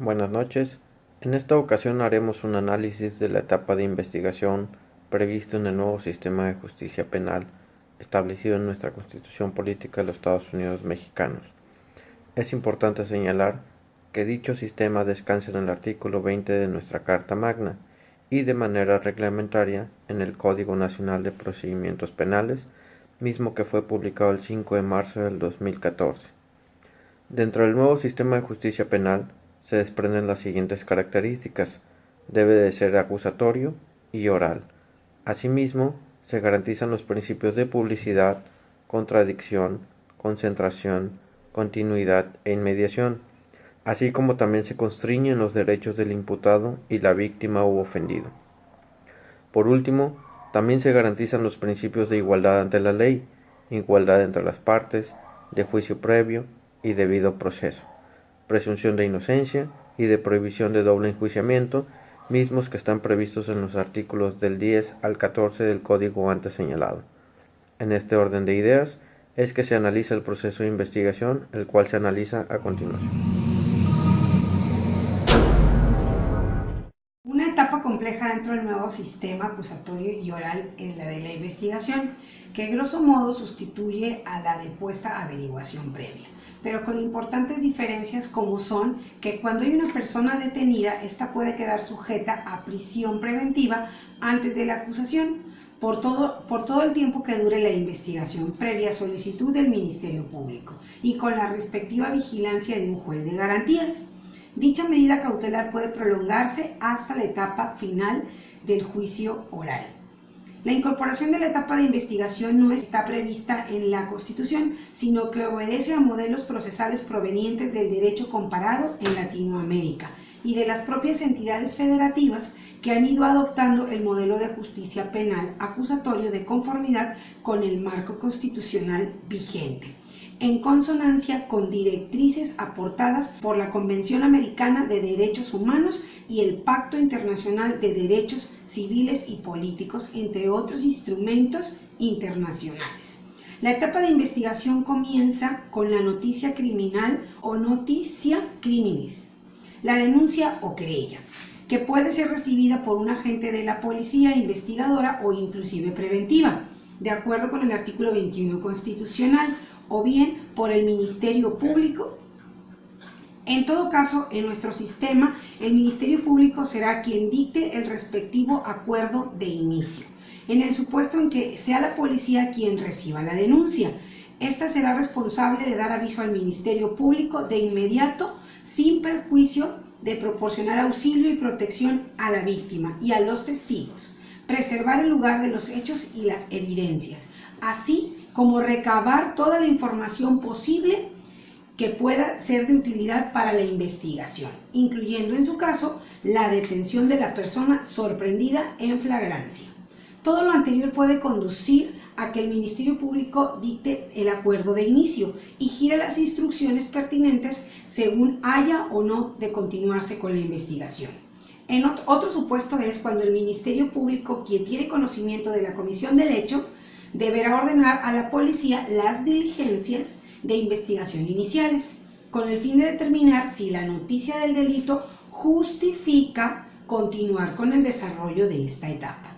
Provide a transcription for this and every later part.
Buenas noches. En esta ocasión haremos un análisis de la etapa de investigación prevista en el nuevo sistema de justicia penal establecido en nuestra Constitución Política de los Estados Unidos Mexicanos. Es importante señalar que dicho sistema descansa en el artículo 20 de nuestra Carta Magna y de manera reglamentaria en el Código Nacional de Procedimientos Penales, mismo que fue publicado el 5 de marzo del 2014. Dentro del nuevo sistema de justicia penal se desprenden las siguientes características: debe de ser acusatorio y oral. Asimismo, se garantizan los principios de publicidad, contradicción, concentración, continuidad e inmediación, así como también se constriñen los derechos del imputado y la víctima u ofendido. Por último, también se garantizan los principios de igualdad ante la ley, igualdad entre las partes, de juicio previo y debido proceso, presunción de inocencia y de prohibición de doble enjuiciamiento, mismos que están previstos en los artículos del 10 al 14 del código antes señalado. En este orden de ideas es que se analiza el proceso de investigación, el cual se analiza a continuación. Una etapa compleja dentro del nuevo sistema acusatorio y oral es la de la investigación, que grosso modo sustituye a la depuesta averiguación previa, pero con importantes diferencias, como son que cuando hay una persona detenida, ésta puede quedar sujeta a prisión preventiva antes de la acusación por todo el tiempo que dure la investigación, previa solicitud del Ministerio Público y con la respectiva vigilancia de un juez de garantías. Dicha medida cautelar puede prolongarse hasta la etapa final del juicio oral. La incorporación de la etapa de investigación no está prevista en la Constitución, sino que obedece a modelos procesales provenientes del derecho comparado en Latinoamérica y de las propias entidades federativas que han ido adoptando el modelo de justicia penal acusatorio de conformidad con el marco constitucional vigente, en consonancia con directrices aportadas por la Convención Americana de Derechos Humanos y el Pacto Internacional de Derechos Civiles y Políticos, entre otros instrumentos internacionales. La etapa de investigación comienza con la noticia criminal o noticia criminis, la denuncia o querella, que puede ser recibida por un agente de la policía investigadora o inclusive preventiva, de acuerdo con el artículo 21 constitucional, o bien por el Ministerio Público. En todo caso, en nuestro sistema, el Ministerio Público será quien dicte el respectivo acuerdo de inicio, en el supuesto en que sea la policía quien reciba la denuncia. Esta será responsable de dar aviso al Ministerio Público de inmediato, sin perjuicio de proporcionar auxilio y protección a la víctima y a los testigos, preservar el lugar de los hechos y las evidencias, así como recabar toda la información posible que pueda ser de utilidad para la investigación, incluyendo en su caso la detención de la persona sorprendida en flagrancia. Todo lo anterior puede conducir a que el Ministerio Público dicte el acuerdo de inicio y gire las instrucciones pertinentes según haya o no de continuarse con la investigación. En otro supuesto es cuando el Ministerio Público, quien tiene conocimiento de la comisión del hecho, deberá ordenar a la policía las diligencias de investigación iniciales, con el fin de determinar si la noticia del delito justifica continuar con el desarrollo de esta etapa.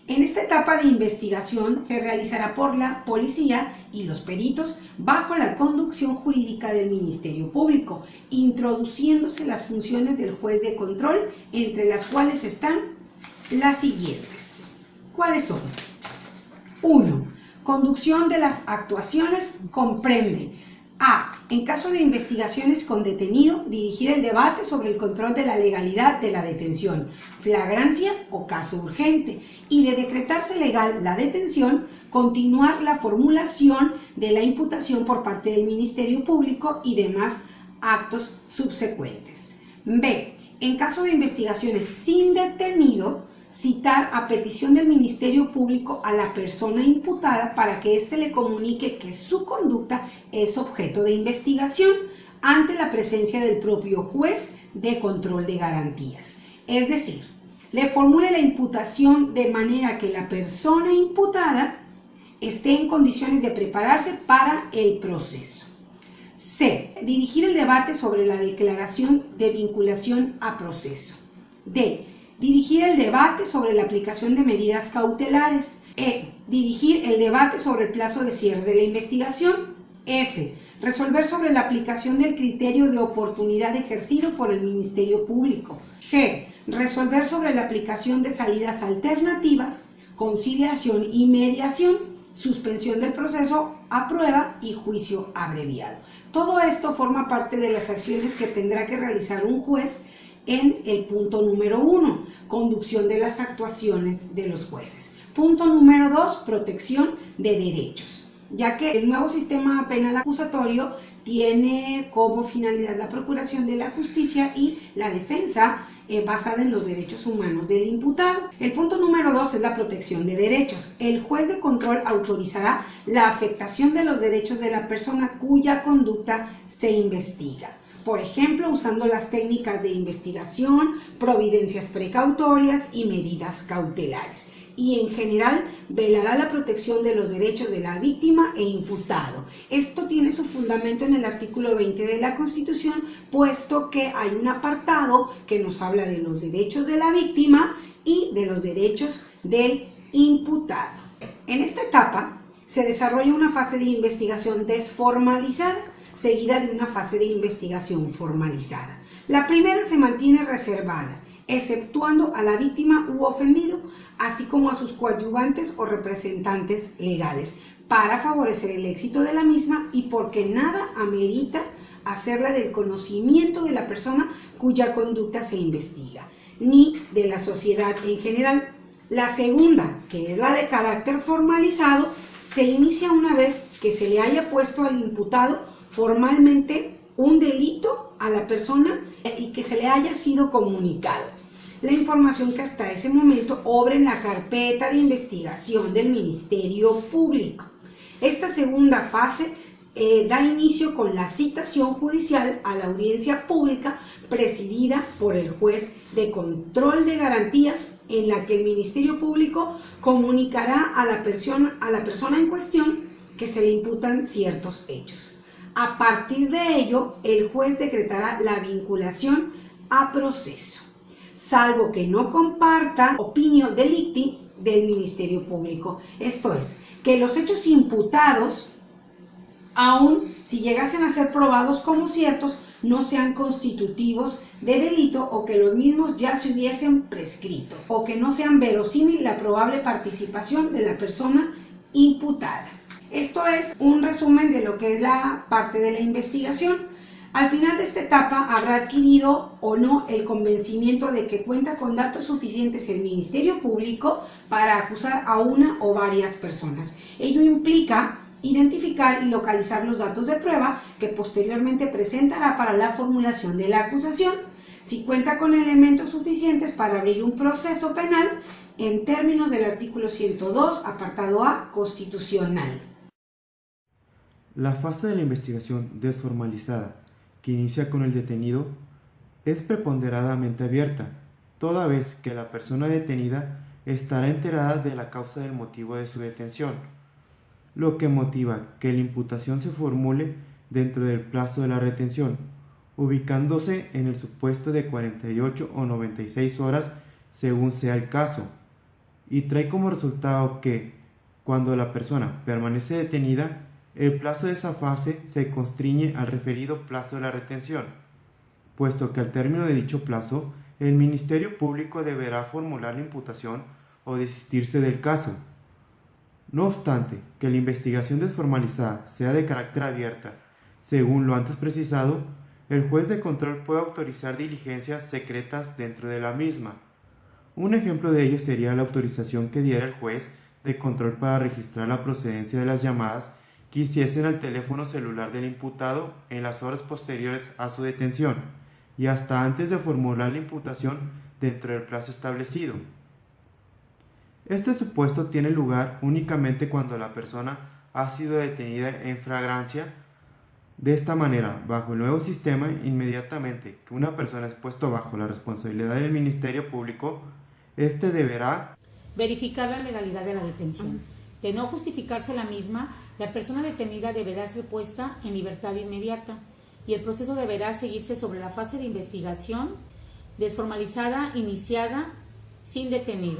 En esta etapa de investigación se realizará por la policía y los peritos bajo la conducción jurídica del Ministerio Público, introduciéndose las funciones del juez de control, entre las cuales están las siguientes. ¿Cuáles son? 1. Conducción de las actuaciones comprende: a. En caso de investigaciones con detenido, dirigir el debate sobre el control de la legalidad de la detención, flagrancia o caso urgente, y de decretarse legal la detención, continuar la formulación de la imputación por parte del Ministerio Público y demás actos subsecuentes. B. En caso de investigaciones sin detenido, citar a petición del Ministerio Público a la persona imputada para que éste le comunique que su conducta es objeto de investigación ante la presencia del propio juez de control de garantías. Es decir, le formule la imputación de manera que la persona imputada esté en condiciones de prepararse para el proceso. C. Dirigir el debate sobre la declaración de vinculación a proceso. D. Dirigir el debate sobre la aplicación de medidas cautelares. E. Dirigir el debate sobre el plazo de cierre de la investigación. F. Resolver sobre la aplicación del criterio de oportunidad ejercido por el Ministerio Público. G. Resolver sobre la aplicación de salidas alternativas, conciliación y mediación, suspensión del proceso a prueba y juicio abreviado. Todo esto forma parte de las acciones que tendrá que realizar un juez en el punto número 1, conducción de las actuaciones de los jueces. Punto número 2, protección de derechos, ya que el nuevo sistema penal acusatorio tiene como finalidad la procuración de la justicia y la defensa basada en los derechos humanos del imputado. El punto número 2 es la protección de derechos. El juez de control autorizará la afectación de los derechos de la persona cuya conducta se investiga. Por ejemplo, usando las técnicas de investigación, providencias precautorias y medidas cautelares. Y en general velará la protección de los derechos de la víctima e imputado. Esto tiene su fundamento en el artículo 20 de la Constitución, puesto que hay un apartado que nos habla de los derechos de la víctima y de los derechos del imputado. En esta etapa se desarrolla una fase de investigación desformalizada, seguida de una fase de investigación formalizada. La primera se mantiene reservada, exceptuando a la víctima u ofendido, así como a sus coadyuvantes o representantes legales, para favorecer el éxito de la misma y porque nada amerita hacerla del conocimiento de la persona cuya conducta se investiga, ni de la sociedad en general. La segunda, que es la de carácter formalizado, se inicia una vez que se le haya puesto al imputado formalmente un delito a la persona y que se le haya sido comunicado la información que hasta ese momento obra en la carpeta de investigación del Ministerio Público. Esta segunda fase da inicio con la citación judicial a la audiencia pública presidida por el juez de control de garantías, en la que el Ministerio Público comunicará a la persona en cuestión que se le imputan ciertos hechos. A partir de ello, el juez decretará la vinculación a proceso, salvo que no comparta opinión delicti del Ministerio Público. Esto es, que los hechos imputados, aun si llegasen a ser probados como ciertos, no sean constitutivos de delito o que los mismos ya se hubiesen prescrito o que no sean verosímil la probable participación de la persona imputada. Esto es un resumen de lo que es la parte de la investigación. Al final de esta etapa habrá adquirido o no el convencimiento de que cuenta con datos suficientes el Ministerio Público para acusar a una o varias personas. Ello implica identificar y localizar los datos de prueba que posteriormente presentará para la formulación de la acusación, si cuenta con elementos suficientes para abrir un proceso penal en términos del artículo 102, apartado A, constitucional. La fase de la investigación desformalizada, que inicia con el detenido, es preponderadamente abierta, toda vez que la persona detenida estará enterada de la causa del motivo de su detención, lo que motiva que la imputación se formule dentro del plazo de la retención, ubicándose en el supuesto de 48 o 96 horas según sea el caso, y trae como resultado que, cuando la persona permanece detenida, el plazo de esa fase se constriñe al referido plazo de la retención, puesto que al término de dicho plazo, el Ministerio Público deberá formular la imputación o desistirse del caso. No obstante que la investigación desformalizada sea de carácter abierta, según lo antes precisado, el juez de control puede autorizar diligencias secretas dentro de la misma. Un ejemplo de ello sería la autorización que diera el juez de control para registrar la procedencia de las llamadas que hiciesen al teléfono celular del imputado en las horas posteriores a su detención y hasta antes de formular la imputación dentro del plazo establecido. Este supuesto tiene lugar únicamente cuando la persona ha sido detenida en flagrancia. De esta manera, bajo el nuevo sistema, inmediatamente que una persona es puesto bajo la responsabilidad del Ministerio Público, éste deberá verificar la legalidad de la detención. De no justificarse la misma, La persona detenida deberá ser puesta en libertad inmediata y el proceso deberá seguirse sobre la fase de investigación desformalizada iniciada sin detenido.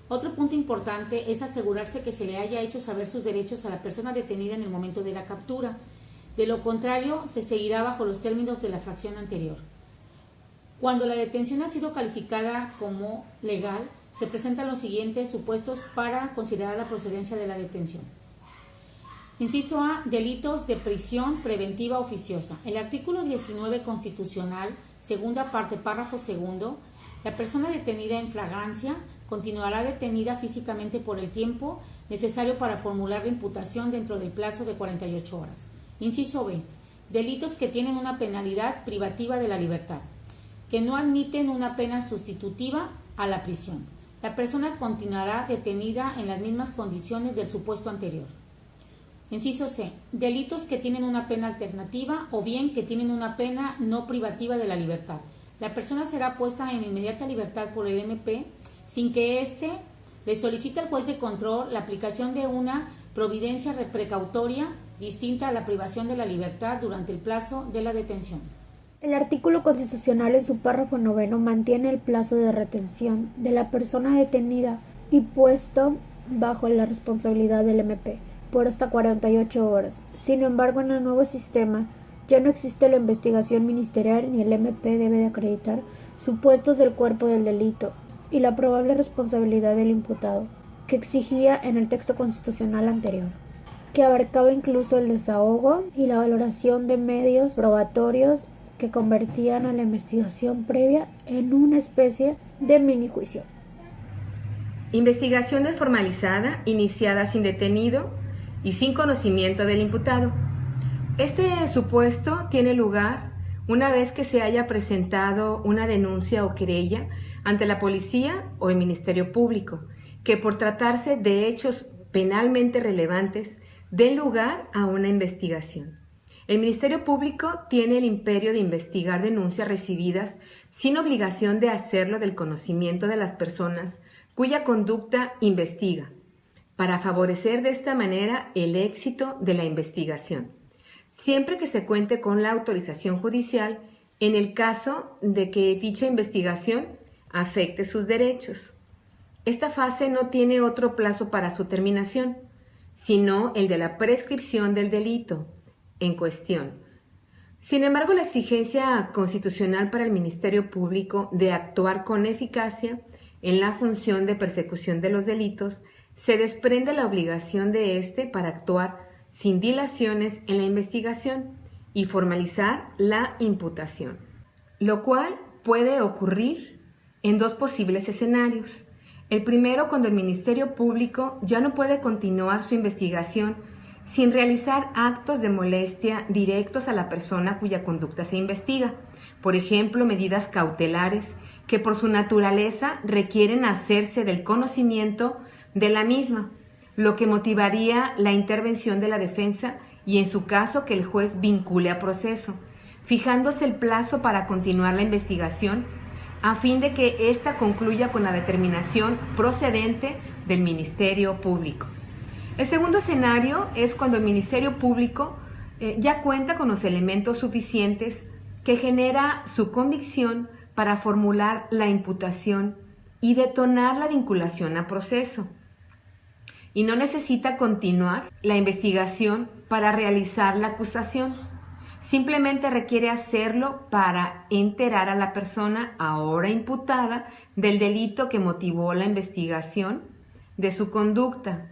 Otro punto importante es asegurarse que se le haya hecho saber sus derechos a la persona detenida en el momento de la captura. De lo contrario, se seguirá bajo los términos de la fracción anterior. Cuando la detención ha sido calificada como legal, se presentan los siguientes supuestos para considerar la procedencia de la detención. Inciso A. Delitos de prisión preventiva oficiosa. El artículo 19 constitucional, segunda parte, párrafo segundo, la persona detenida en flagrancia continuará detenida físicamente por el tiempo necesario para formular la imputación dentro del plazo de 48 horas. Inciso B. Delitos que tienen una penalidad privativa de la libertad, que no admiten una pena sustitutiva a la prisión. La persona continuará detenida en las mismas condiciones del supuesto anterior. Inciso C. Delitos que tienen una pena alternativa o bien que tienen una pena no privativa de la libertad. La persona será puesta en inmediata libertad por el MP sin que éste le solicite al juez de control la aplicación de una providencia precautoria distinta a la privación de la libertad durante el plazo de la detención. El artículo constitucional en su párrafo noveno mantiene el plazo de retención de la persona detenida y puesto bajo la responsabilidad del MP por hasta 48 horas. Sin embargo, en el nuevo sistema ya no existe la investigación ministerial ni el MP debe de acreditar supuestos del cuerpo del delito y la probable responsabilidad del imputado, que exigía en el texto constitucional anterior, que abarcaba incluso el desahogo y la valoración de medios probatorios que convertían a la investigación previa en una especie de mini juicio. Investigación desformalizada, iniciada sin detenido y sin conocimiento del imputado. Este supuesto tiene lugar una vez que se haya presentado una denuncia o querella ante la policía o el Ministerio Público, que por tratarse de hechos penalmente relevantes den lugar a una investigación. El Ministerio Público tiene el imperio de investigar denuncias recibidas sin obligación de hacerlo del conocimiento de las personas cuya conducta investiga, para favorecer de esta manera el éxito de la investigación, siempre que se cuente con la autorización judicial en el caso de que dicha investigación afecte sus derechos. Esta fase no tiene otro plazo para su terminación, sino el de la prescripción del delito en cuestión. Sin embargo, la exigencia constitucional para el Ministerio Público de actuar con eficacia en la función de persecución de los delitos se desprende la obligación de éste para actuar sin dilaciones en la investigación y formalizar la imputación, lo cual puede ocurrir en dos posibles escenarios. El primero, cuando el Ministerio Público ya no puede continuar su investigación sin realizar actos de molestia directos a la persona cuya conducta se investiga, por ejemplo, medidas cautelares que por su naturaleza requieren hacerse del conocimiento de la misma, lo que motivaría la intervención de la defensa y en su caso que el juez vincule a proceso, fijándose el plazo para continuar la investigación a fin de que ésta concluya con la determinación procedente del Ministerio Público. El segundo escenario es cuando el Ministerio Público ya cuenta con los elementos suficientes que genera su convicción para formular la imputación y detonar la vinculación a proceso, y no necesita continuar la investigación para realizar la acusación. Simplemente requiere hacerlo para enterar a la persona ahora imputada del delito que motivó la investigación, de su conducta.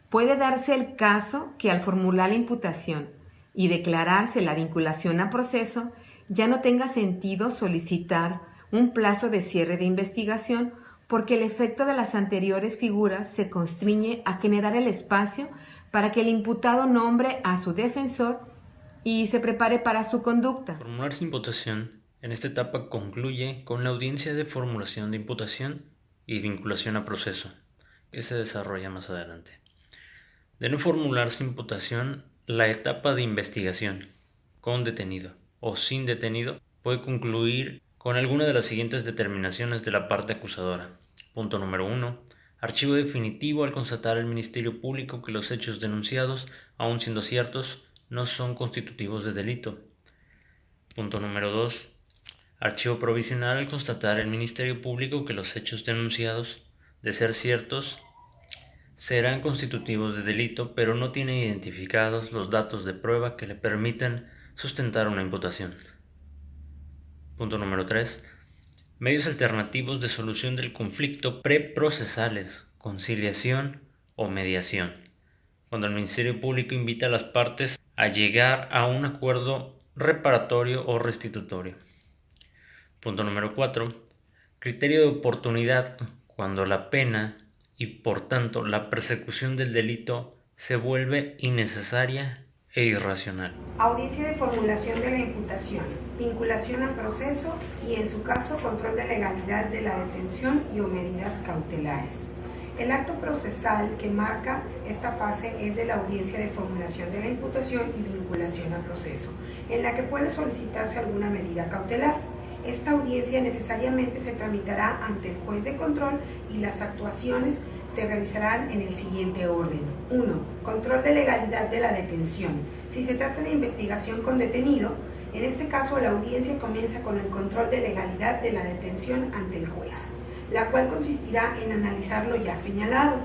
Puede darse el caso que al formular la imputación y declararse la vinculación a proceso, ya no tenga sentido solicitar un plazo de cierre de investigación porque el efecto de las anteriores figuras se constriñe a generar el espacio para que el imputado nombre a su defensor y se prepare para su conducta. Formularse imputación en esta etapa concluye con la audiencia de formulación de imputación y vinculación a proceso, que se desarrolla más adelante. De no formularse imputación, la etapa de investigación con detenido o sin detenido puede concluir con alguna de las siguientes determinaciones de la parte acusadora. Punto número 1. Archivo definitivo al constatar el Ministerio Público que los hechos denunciados, aun siendo ciertos, no son constitutivos de delito. Punto número 2. Archivo provisional al constatar el Ministerio Público que los hechos denunciados, de ser ciertos, serán constitutivos de delito, pero no tienen identificados los datos de prueba que le permitan sustentar una imputación. Punto número 3. Medios alternativos de solución del conflicto preprocesales, conciliación o mediación, cuando el Ministerio Público invita a las partes a llegar a un acuerdo reparatorio o restitutorio. Punto número 4. Criterio de oportunidad, cuando la pena y por tanto la persecución del delito se vuelve innecesaria e irracional. Audiencia de formulación de la imputación, vinculación al proceso y en su caso control de legalidad de la detención y o medidas cautelares. El acto procesal que marca esta fase es de la audiencia de formulación de la imputación y vinculación al proceso, en la que puede solicitarse alguna medida cautelar. Esta audiencia necesariamente se tramitará ante el juez de control y las actuaciones se realizarán en el siguiente orden. 1. Control de legalidad de la detención. Si se trata de investigación con detenido, en este caso la audiencia comienza con el control de legalidad de la detención ante el juez, la cual consistirá en analizar lo ya señalado,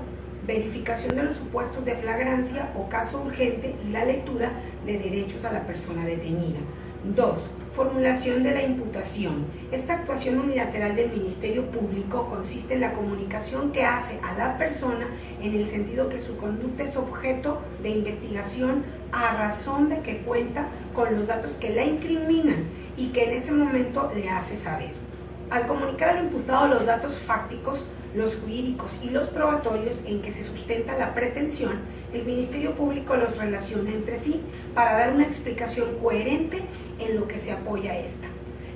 verificación de los supuestos de flagrancia o caso urgente y la lectura de derechos a la persona detenida. 2. Formulación de la imputación. Esta actuación unilateral del Ministerio Público consiste en la comunicación que hace a la persona en el sentido que su conducta es objeto de investigación a razón de que cuenta con los datos que la incriminan y que en ese momento le hace saber. Al comunicar al imputado los datos fácticos, los jurídicos y los probatorios en que se sustenta la pretensión, el Ministerio Público los relaciona entre sí para dar una explicación coherente en lo que se apoya esta.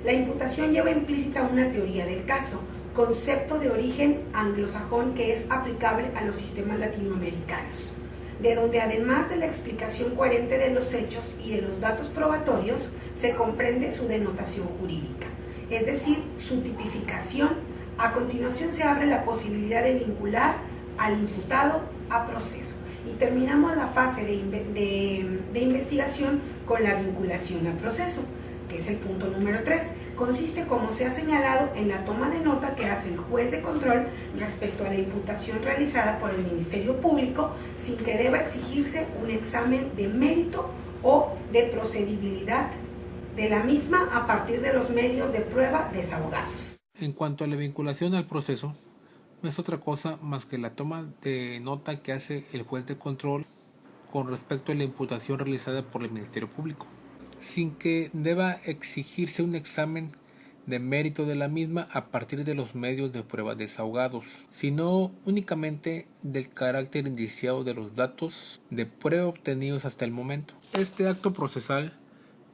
La imputación lleva implícita una teoría del caso, concepto de origen anglosajón que es aplicable a los sistemas latinoamericanos, de donde además de la explicación coherente de los hechos y de los datos probatorios, se comprende su denotación jurídica, es decir, su tipificación. A continuación se abre la posibilidad de vincular al imputado a proceso. Y terminamos la fase de investigación con la vinculación al proceso, que es el punto número 3. Consiste, como se ha señalado, en la toma de nota que hace el juez de control respecto a la imputación realizada por el Ministerio Público, sin que deba exigirse un examen de mérito o de procedibilidad de la misma a partir de los medios de prueba desahogados. En cuanto a la vinculación al proceso, no es otra cosa más que la toma de nota que hace el juez de control con respecto a la imputación realizada por el Ministerio Público, sin que deba exigirse un examen de mérito de la misma a partir de los medios de prueba desahogados, sino únicamente del carácter indiciado de los datos de prueba obtenidos hasta el momento. Este acto procesal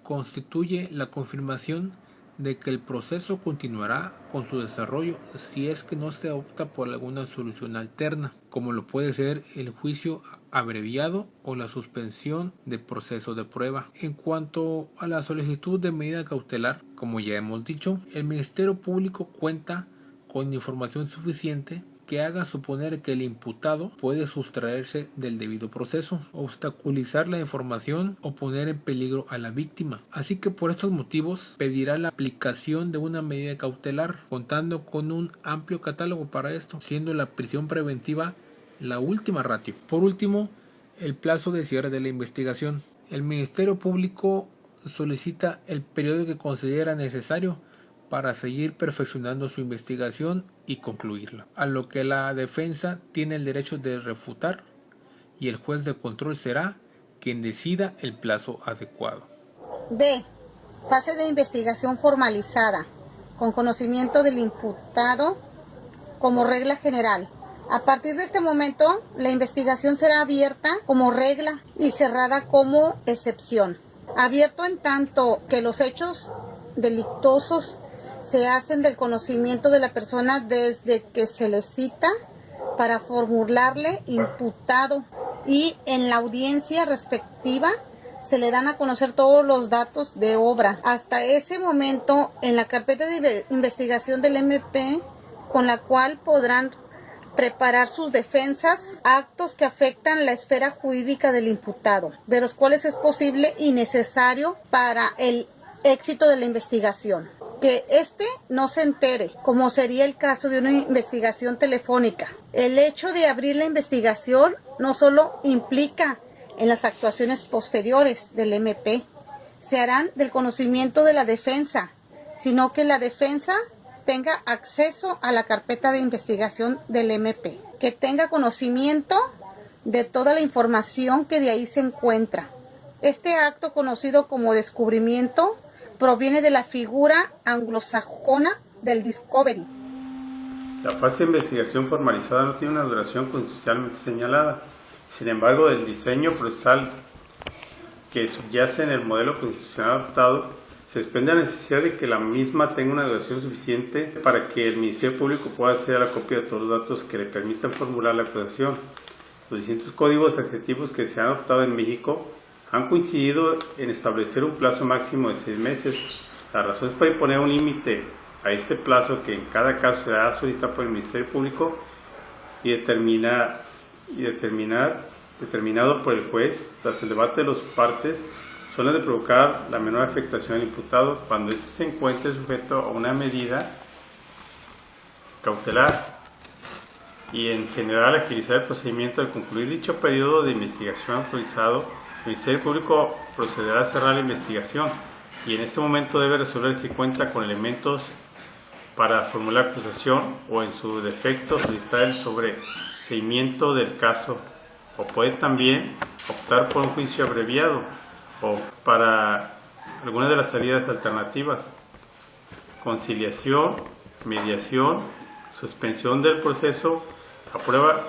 constituye la confirmación de que el proceso continuará con su desarrollo si es que no se opta por alguna solución alterna, como lo puede ser el juicio abreviado o la suspensión del proceso de prueba. En cuanto a la solicitud de medida cautelar, como ya hemos dicho, el Ministerio Público cuenta con información suficiente que haga suponer que el imputado puede sustraerse del debido proceso, obstaculizar la información o poner en peligro a la víctima. Así que por estos motivos pedirá la aplicación de una medida cautelar, contando con un amplio catálogo para esto, siendo la prisión preventiva la última ratio. Por último, el plazo de cierre de la investigación. El Ministerio Público solicita el periodo que considera necesario para seguir perfeccionando su investigación y concluirla, a lo que la defensa tiene el derecho de refutar y el juez de control será quien decida el plazo adecuado. B. Fase de investigación formalizada, con conocimiento del imputado como regla general. A partir de este momento, la investigación será abierta como regla y cerrada como excepción. Abierto en tanto que los hechos delictuosos se hacen del conocimiento de la persona desde que se le cita para formularle imputado y en la audiencia respectiva se le dan a conocer todos los datos de obra. Hasta ese momento, en la carpeta de investigación del MP, con la cual podrán preparar sus defensas, actos que afectan la esfera jurídica del imputado, de los cuales es posible y necesario para el éxito de la investigación. Que éste no se entere, como sería el caso de una investigación telefónica. El hecho de abrir la investigación no solo implica en las actuaciones posteriores del MP, se harán del conocimiento de la defensa, sino que la defensa tenga acceso a la carpeta de investigación del MP, que tenga conocimiento de toda la información que de ahí se encuentra. Este acto, conocido como descubrimiento, proviene de la figura anglosajona del discovery. La fase de investigación formalizada no tiene una duración constitucionalmente señalada. Sin embargo, del diseño procesal que subyace en el modelo constitucional adoptado, se desprende la necesidad de que la misma tenga una duración suficiente para que el Ministerio Público pueda acceder a la copia de todos los datos que le permitan formular la acusación. Los distintos códigos adjetivos que se han adoptado en México han coincidido en establecer un plazo máximo de 6 meses. La razón es para imponer un límite a este plazo que en cada caso será solicitado por el Ministerio Público y determinado por el juez tras el debate de las partes, son las de provocar la menor afectación al imputado cuando éste se encuentre sujeto a una medida cautelar y en general agilizar el procedimiento. Al concluir dicho periodo de investigación autorizado, el Ministerio Público procederá a cerrar la investigación y en este momento debe resolver si cuenta con elementos para formular acusación o en su defecto solicitar el sobreseimiento del caso, o puede también optar por un juicio abreviado o para alguna de las salidas alternativas: conciliación, mediación, suspensión del proceso, aprueba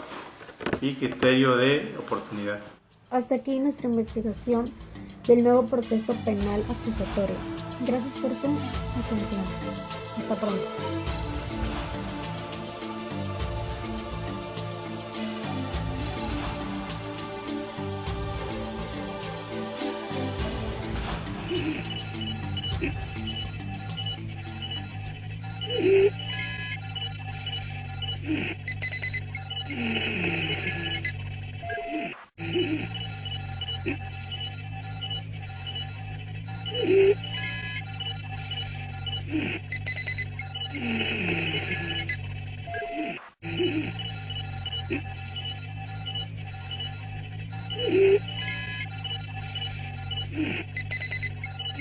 y criterio de oportunidad. Hasta aquí nuestra investigación del nuevo proceso penal acusatorio. Gracias por su atención. Hasta pronto.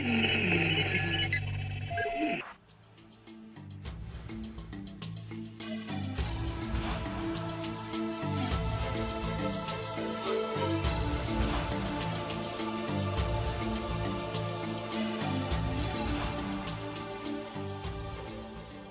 Mm-hmm.